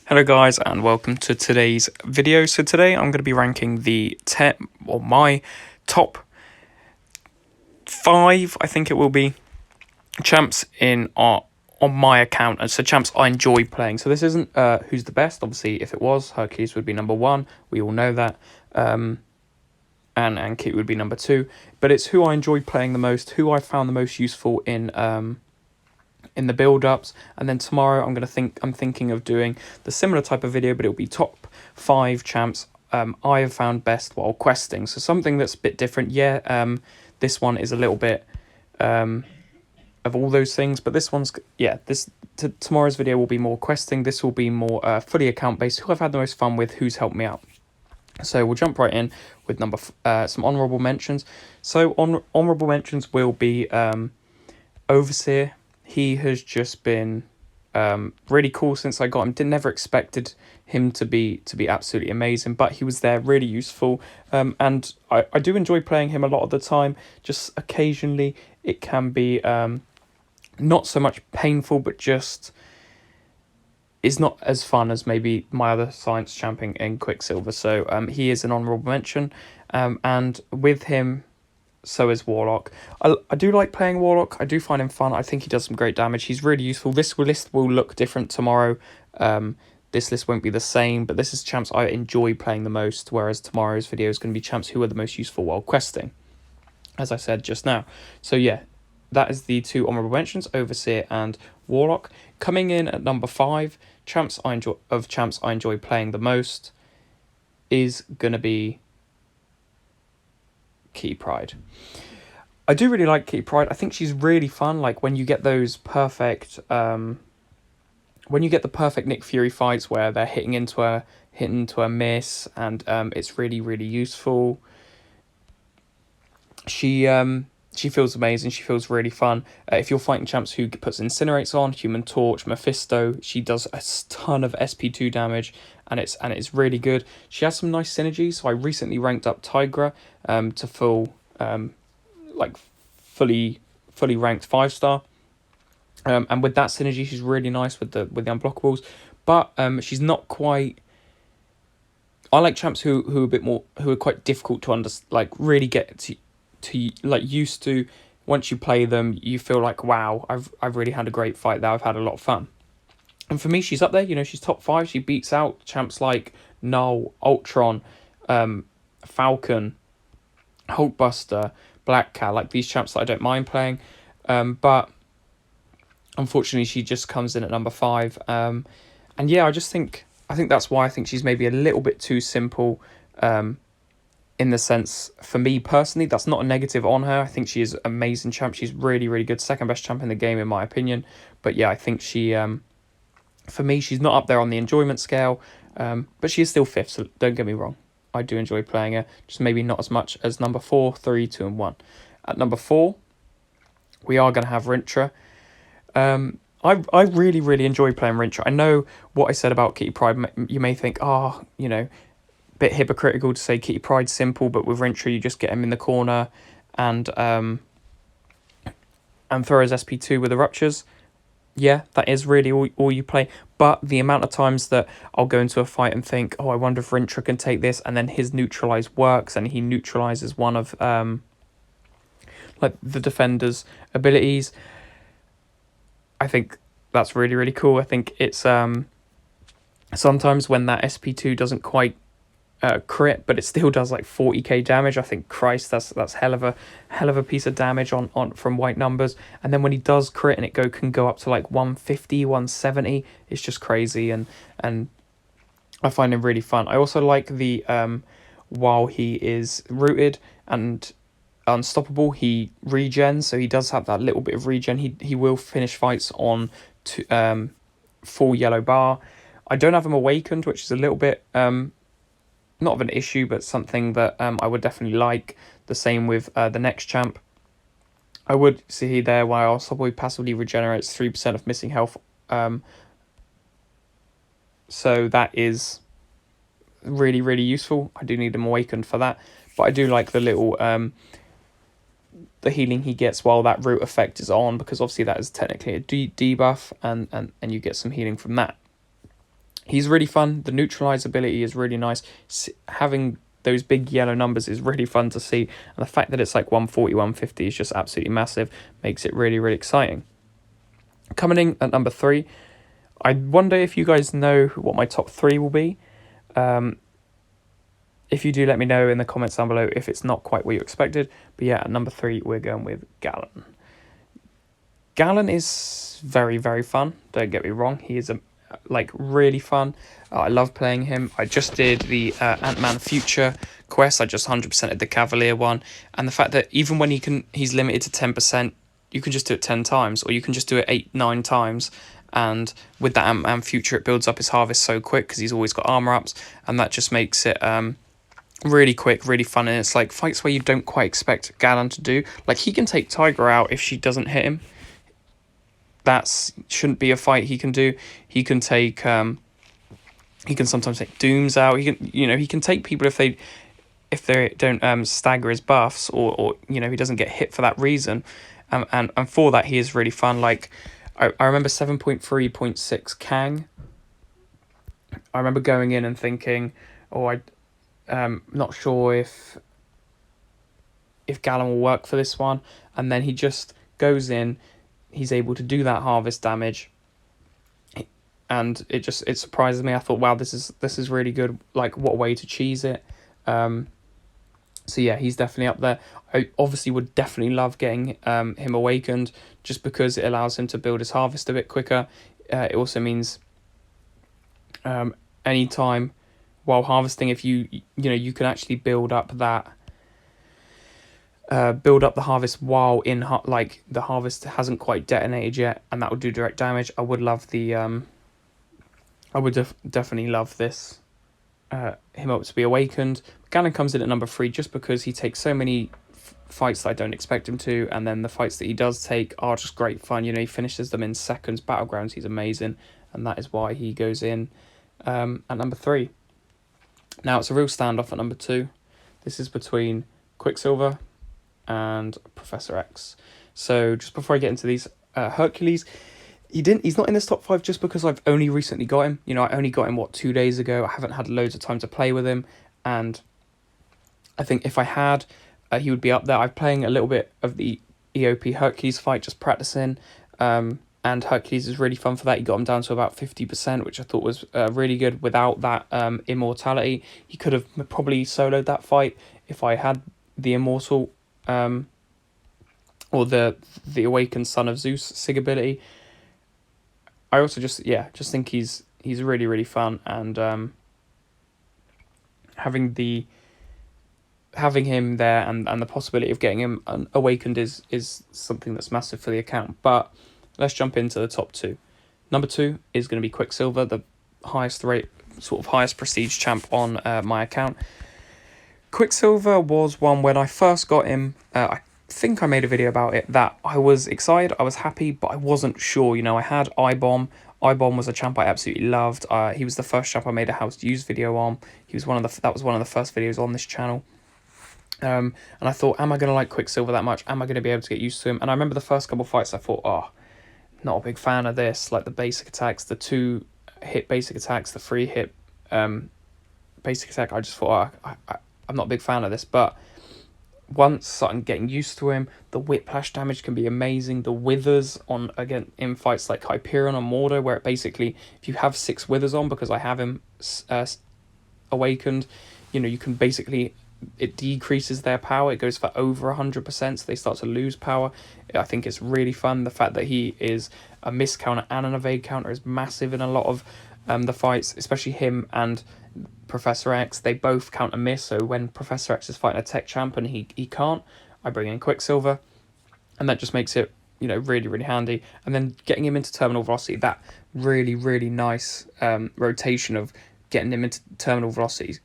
Hello guys and welcome to today's video. So today I'm going to be ranking my top 5, I think it will be, champs on my account. And so champs I enjoy playing. So this isn't who's the best. Obviously if it was, Hercules would be number 1. We all know that. And Kit would be number 2. But it's who I enjoy playing the most, who I found the most useful in the build-ups. And then tomorrow I'm thinking of doing the similar type of video, but it'll be top 5 champs I have found best while questing. So something that's a bit different. This one is a little bit of all those things, but this one's tomorrow's video will be more questing. This will be more fully account based, who I've had the most fun with, who's helped me out. So we'll jump right in with some honorable mentions. So honorable mentions will be Overseer. He has just been really cool since I got him. Never expected him to be absolutely amazing, but he was there, really useful. And I do enjoy playing him a lot of the time. Just occasionally it can be not so much painful, but just is not as fun as maybe my other science champion in Quicksilver. So he is an honourable mention. And with him, so is Warlock. I do like playing Warlock. I do find him fun. I think he does some great damage. He's really useful. This list will look different tomorrow. This list won't be the same, but this is champs I enjoy playing the most, whereas tomorrow's video is going to be champs who are the most useful while questing, as I said just now. So yeah, that is the 2 honourable mentions, Overseer and Warlock. Coming in at number 5, champs I enjoy playing the most is going to be Kitty Pryde. I do really like Kitty Pryde. I think she's really fun. Like when you get those perfect, when you get the perfect Nick Fury fights where they're hitting into a miss, and it's really, really useful. She feels amazing. She feels really fun. If you're fighting champs who puts Incinerates on, Human Torch, Mephisto, she does a ton of SP2 damage, and it's really good. She has some nice synergies. So I recently ranked up Tigra to fully ranked 5-star. And with that synergy, she's really nice with the unblockables. But she's not quite. I like champs who are quite difficult to really get to used to. Once you play them, you feel like, wow, I've really had a great fight there. I've had a lot of fun. And for me, she's up there. You know, she's top 5. She beats out champs like Null, Ultron, Falcon, Hulkbuster, Black Cat, like these champs that I don't mind playing. But unfortunately, she just comes in at number 5. And yeah, I think that's why I think she's maybe a little bit too simple. In the sense, for me personally, that's not a negative on her. I think she is an amazing champ. She's really, really good. Second best champ in the game, in my opinion. But yeah, I think she, for me, she's not up there on the enjoyment scale. But she is still 5th, so don't get me wrong. I do enjoy playing her, just maybe not as much as number 4, 3, 2, and 1. At number 4, we are going to have Rintrah. I really, really enjoy playing Rintrah. I know what I said about Kitty Pryde. You may think, bit hypocritical to say Kitty Pryde's simple, but with Rintrah you just get him in the corner and throw his SP2 with the ruptures. Yeah, that is really all you play. But the amount of times that I'll go into a fight and think, I wonder if Rintrah can take this, and then his neutralize works and he neutralizes one of the defender's abilities. I think that's really, really cool. I think it's sometimes when that SP2 doesn't quite crit, but it still does like 40k damage. I think, Christ, that's hell of a piece of damage on from white numbers. And then when he does crit and it can go up to like 150, 170, it's just crazy, and I find him really fun. I also like the while he is rooted and unstoppable, he regens, so he does have that little bit of regen. He will finish fights on full yellow bar. I don't have him awakened, which is a little bit not of an issue, but something that I would definitely like. The same with the next champ. I would see there while Unstoppable passively regenerates 3% of missing health. So that is really, really useful. I do need him awakened for that. But I do like the little the healing he gets while that root effect is on, because obviously that is technically a debuff, and you get some healing from that. He's really fun. The neutralize ability is really nice. Having those big yellow numbers is really fun to see. And the fact that it's like 140, 150 is just absolutely massive. Makes it really, really exciting. Coming in at number 3, I wonder if you guys know what my top 3 will be. If you do, let me know in the comments down below if it's not quite what you expected. But yeah, at number 3, we're going with Galan. Galan is very, very fun. Don't get me wrong. He is really fun. I love playing him. I just did the Ant-Man Future quest. I just 100%ed the Cavalier one. And the fact that even when he's limited to 10%, you can just do it 10 times, or you can just do it 8, 9 times. And with that Ant-Man Future, it builds up his harvest so quick because he's always got armor ups, and that just makes it really quick, really fun. And it's like fights where you don't quite expect Galan to do. Like, he can take Tigra out if she doesn't hit him. That shouldn't be a fight he can do. He can take he can sometimes take Dooms out. He can take people if they don't stagger his buffs, or he doesn't get hit for that reason. And for that, he is really fun. Like, I remember 7.3.6 Kang. I remember going in and thinking, not sure if Galan will work for this one, and then he just goes in. He's able to do that harvest damage, and it surprises me. I thought, wow, this is really good. Like, what a way to cheese it. So yeah, he's definitely up there. I obviously would definitely love getting him awakened, just because it allows him to build his harvest a bit quicker. It also means anytime while harvesting, if you can actually build up that. Build up the harvest while in the harvest hasn't quite detonated yet, and that would do direct damage. I would love the I would definitely love this him up to be awakened. Galan comes in at number 3 just because he takes so many fights that I don't expect him to, and then the fights that he does take are just great fun. He finishes them in seconds. Battlegrounds, he's amazing, and that is why he goes in at number 3. Now it's a real standoff at number 2. This is between Quicksilver and Professor X. So just before I get into these, Hercules, he's not in this top 5 just because I've only recently got him. I only got him 2 days ago. I haven't had loads of time to play with him, and I think if I had, he would be up there. I'm playing a little bit of the EOP Hercules fight, just practicing, and Hercules is really fun for that. He got him down to about 50%, which I thought was really good. Without that immortality, he could have probably soloed that fight if I had the immortal or the awakened son of Zeus Sig ability. I also just think he's really, really fun, and having him there and the possibility of getting him awakened is something that's massive for the account. But let's jump into the top 2. Number 2 is going to be Quicksilver, the highest prestige champ on my account. Quicksilver was one, when I first got him, I think I made a video about it, that I was excited, I was happy, but I wasn't sure. I had iBomb. iBomb was a champ I absolutely loved. He was the first champ I made a how to use video on. That was one of the first videos on this channel. And I thought, am I going to like Quicksilver that much? Am I going to be able to get used to him? And I remember the first couple of fights, I thought, not a big fan of this. Like the basic attacks, the 2-hit basic attacks, the 3-hit basic attack, I just thought, I'm not a big fan of this. But once I'm getting used to him, the whiplash damage can be amazing. The withers in fights like Hyperion or Mordo, where it basically, if you have 6 withers on, because I have him awakened, you can basically, it decreases their power. It goes for over 100%, so they start to lose power. I think it's really fun. The fact that he is a miss counter and an evade counter is massive in a lot of the fights, especially him and Professor X. They both counter miss, so when Professor X is fighting a tech champ and he can't, I bring in Quicksilver, and that just makes it really, really handy. And then getting him into terminal velocity, that really, really nice rotation of getting him into terminal velocity,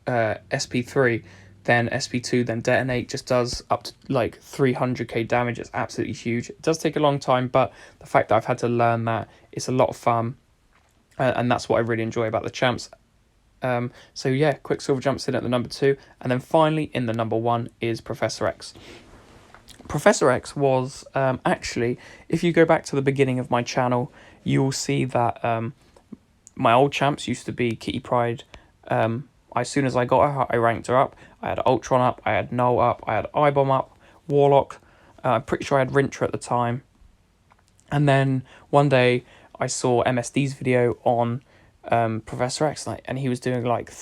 SP3, then SP2, then detonate, just does up to like 300k damage. It's absolutely huge. It does take a long time, but the fact that I've had to learn that, it's a lot of fun, and that's what I really enjoy about the champs. So yeah, Quicksilver jumps in at the number 2, and then finally in the number 1 is Professor X. Professor X was actually, if you go back to the beginning of my channel, you will see that my old champs used to be Kitty Pryde. As soon as I got her, I ranked her up. I had Ultron up, I had Null up, I had Ibom up, Warlock. I'm pretty sure I had Rintra at the time. And then one day I saw MSD's video on Professor X, and he was doing like,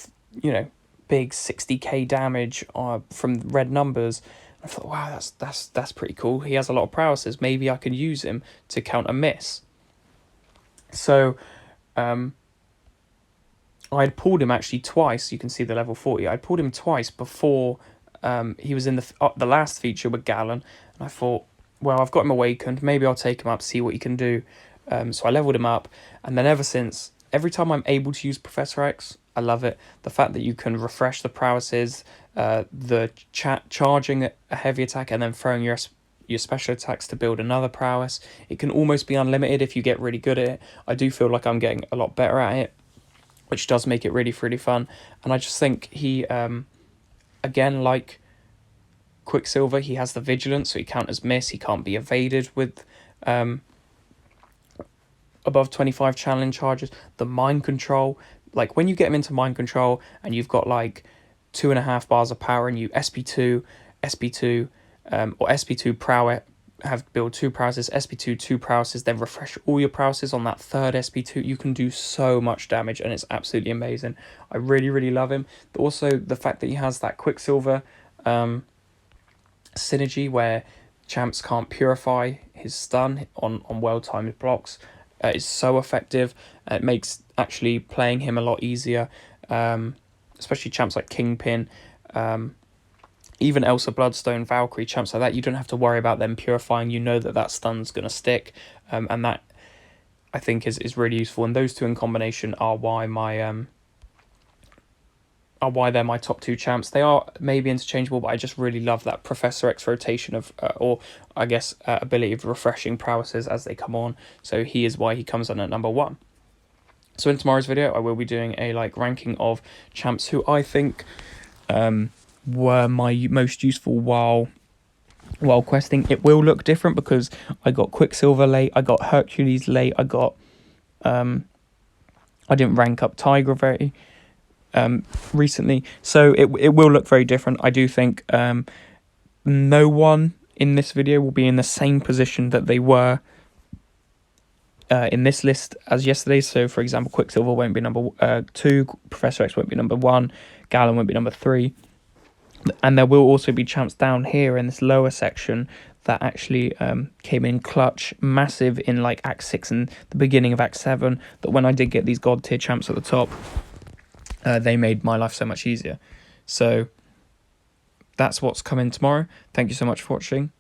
big 60k damage from red numbers. I thought, wow, that's pretty cool. He has a lot of prowesses. Maybe I can use him to counter miss. So, I'd pulled him actually twice. You can see the level 40. I'd pulled him twice before he was in the last feature with Galen. And I thought, well, I've got him awakened. Maybe I'll take him up, see what he can do. So I leveled him up. And then ever since, every time I'm able to use Professor X, I love it. The fact that you can refresh the prowesses, the charging a heavy attack and then throwing your special attacks to build another prowess. It can almost be unlimited if you get really good at it. I do feel like I'm getting a lot better at it, which does make it really fun. And I just think he, again, like Quicksilver, he has the vigilance, so he counters miss. He can't be evaded with above 25 challenge charges. The mind control, like when you get him into mind control and you've got like 2.5 bars of power and you SP2, or SP2 prowess, have build 2 prowesses, SP2 2 prowesses, then refresh all your prowesses on that third SP2. You can do so much damage and it's absolutely amazing. I really love him. Also, the fact that he has that Quicksilver synergy where champs can't purify his stun on well-timed blocks is so effective. It makes actually playing him a lot easier, especially champs like Kingpin, even Elsa Bloodstone, Valkyrie, champs like that. You don't have to worry about them purifying. You know that stun's going to stick, and that I think is really useful. And those two in combination are why they're my top 2 champs. They are maybe interchangeable, but I just really love that Professor X rotation of, ability of refreshing prowesses as they come on. So he is why he comes on at number 1. So in tomorrow's video, I will be doing a ranking of champs who I think were my most useful while questing. It will look different because I got Quicksilver late, I got Hercules late, I didn't rank up Tigra very recently, so it will look very different. I do think no one in this video will be in the same position that they were in this list as yesterday. So for example, Quicksilver won't be number 2, Professor X won't be number 1, Galen won't be number 3, and there will also be champs down here in this lower section that actually came in clutch, massive in like Act 6 and the beginning of Act 7, that when I did get these god tier champs at the top, they made my life so much easier. So that's what's coming tomorrow. Thank you so much for watching.